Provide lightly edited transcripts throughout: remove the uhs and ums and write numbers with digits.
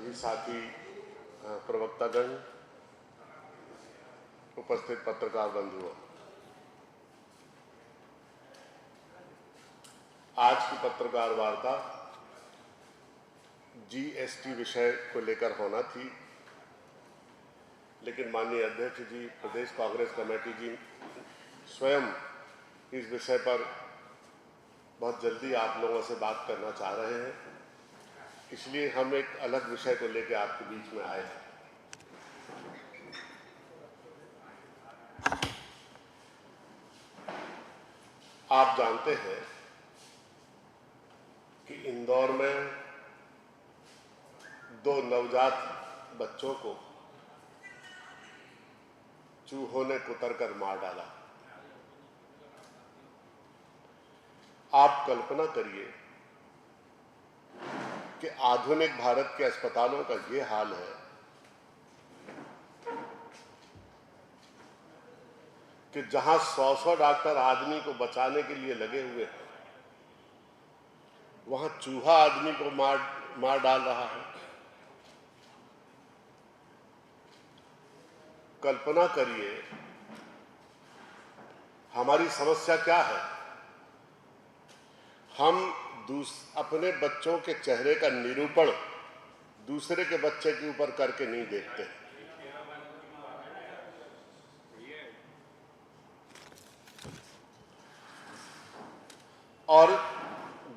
सभी साथी प्रवक्तागण, उपस्थित पत्रकार बंधुओं, आज की पत्रकार वार्ता जीएसटी विषय को लेकर होना थी, लेकिन माननीय अध्यक्ष जी, प्रदेश कांग्रेस कमेटी जी स्वयं इस विषय पर बहुत जल्दी आप लोगों से बात करना चाह रहे हैं, इसलिए हम एक अलग विषय को लेकर आपके बीच में आए हैं। आप जानते हैं कि इंदौर में 2 नवजात बच्चों को चूहों ने कुतरकर मार डाला। आप कल्पना करिए कि आधुनिक भारत के अस्पतालों का ये हाल है कि जहां 100 डॉक्टर आदमी को बचाने के लिए लगे हुए हैं, वहां चूहा आदमी को मार डाल रहा है। कल्पना करिए हमारी समस्या क्या है। हम अपने बच्चों के चेहरे का निरूपण दूसरे के बच्चे के ऊपर करके नहीं देखते। और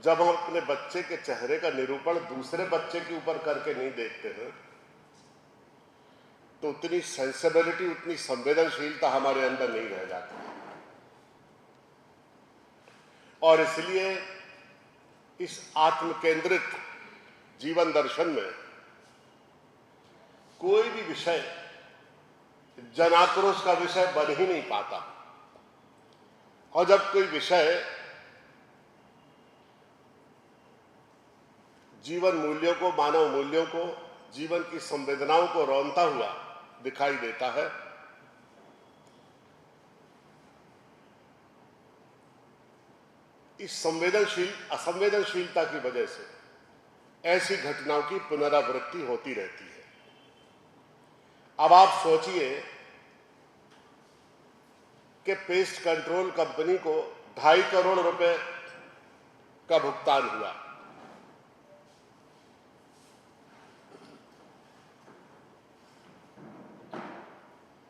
जब हम अपने बच्चे के चेहरे का निरूपण दूसरे बच्चे के ऊपर करके नहीं देखते हैं, तो उतनी सेंसिबिलिटी, उतनी संवेदनशीलता हमारे अंदर नहीं रह जाती। और इसलिए इस आत्मकेंद्रित जीवन दर्शन में कोई भी विषय जन आक्रोश का विषय बन ही नहीं पाता। और जब कोई विषय जीवन मूल्यों को, मानव मूल्यों को, जीवन की संवेदनाओं को रौंदता हुआ दिखाई देता है, इस असंवेदनशीलता की वजह से ऐसी घटनाओं की पुनरावृत्ति होती रहती है। अब आप सोचिए कि पेस्ट कंट्रोल कंपनी को 2.5 करोड़ रुपए का भुगतान हुआ,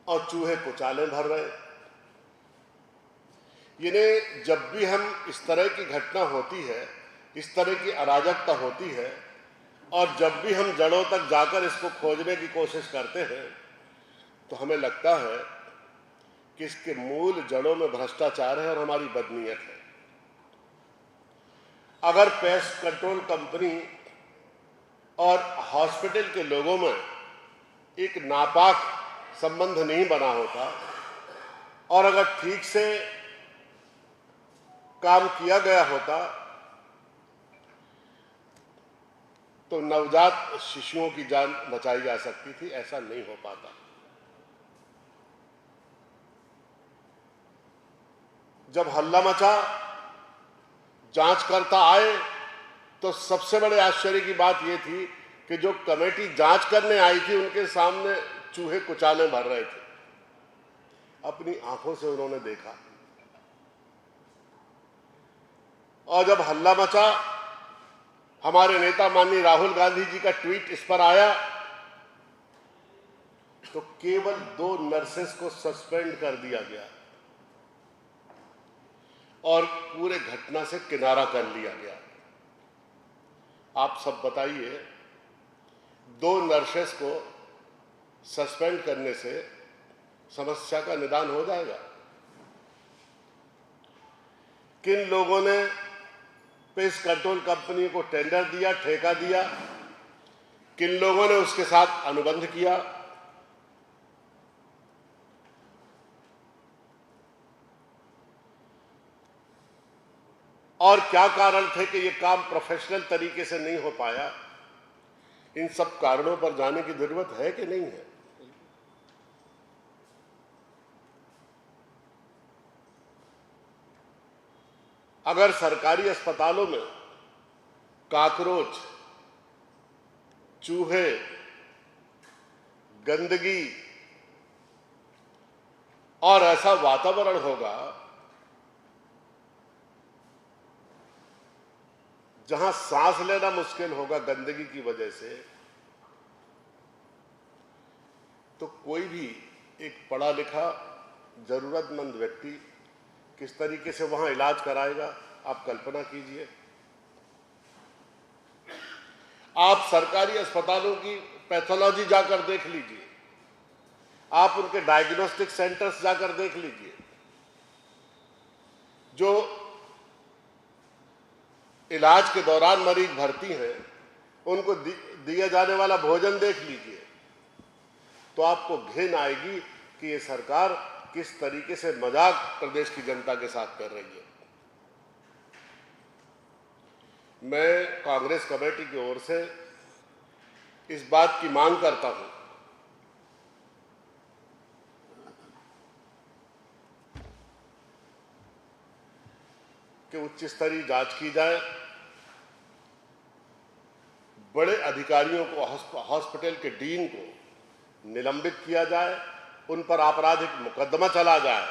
और चूहे कुचाले भर रहे। यानी जब भी हम इस तरह की घटना होती है, इस तरह की अराजकता होती है, और जब भी हम जड़ों तक जाकर इसको खोजने की कोशिश करते हैं, तो हमें लगता है कि इसके मूल जड़ों में भ्रष्टाचार है और हमारी बदनीयत है। अगर पेस्ट कंट्रोल कंपनी और हॉस्पिटल के लोगों में एक नापाक संबंध नहीं बना होता, और अगर ठीक से काम किया गया होता, तो नवजात शिशुओं की जान बचाई जा सकती थी। ऐसा नहीं हो पाता। जब हल्ला मचा, जांचकर्ता आए, तो सबसे बड़े आश्चर्य की बात यह थी कि जो कमेटी जांच करने आई थी, उनके सामने चूहे कुचाले भर रहे थे। अपनी आंखों से उन्होंने देखा। और जब हल्ला मचा, हमारे नेता माननीय राहुल गांधी जी का ट्वीट इस पर आया, तो केवल 2 नर्सेस को सस्पेंड कर दिया गया और पूरे घटना से किनारा कर लिया गया। आप सब बताइए, 2 नर्सेस को सस्पेंड करने से समस्या का निदान हो जाएगा? किन लोगों ने पेस्ट कंट्रोल कंपनी को टेंडर दिया, ठेका दिया? किन लोगों ने उसके साथ अनुबंध किया? और क्या कारण थे कि यह काम प्रोफेशनल तरीके से नहीं हो पाया? इन सब कारणों पर जाने की जरूरत है कि नहीं है? अगर सरकारी अस्पतालों में काकरोच, चूहे, गंदगी और ऐसा वातावरण होगा जहां सांस लेना मुश्किल होगा गंदगी की वजह से, तो कोई भी एक पढ़ा लिखा जरूरतमंद व्यक्ति किस तरीके से वहां इलाज कराएगा, आप कल्पना कीजिए। आप सरकारी अस्पतालों की पैथोलॉजी जाकर देख लीजिए, आप उनके डायग्नोस्टिक सेंटर्स जाकर देख लीजिए, जो इलाज के दौरान मरीज भर्ती हैं उनको दिया जाने वाला भोजन देख लीजिए, तो आपको घिन आएगी कि ये सरकार किस तरीके से मजाक प्रदेश की जनता के साथ कर रही है। मैं कांग्रेस कमेटी की ओर से इस बात की मांग करता हूं कि उच्च स्तरीय जांच की जाए, बड़े अधिकारियों को, हॉस्पिटल के डीन को निलंबित किया जाए, उन पर आपराधिक मुकदमा चला जाए,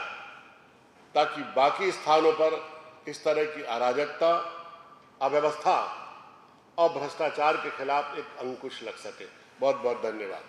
ताकि बाकी स्थानों पर इस तरह की अराजकता, अव्यवस्था और भ्रष्टाचार के खिलाफ एक अंकुश लग सके। बहुत बहुत धन्यवाद।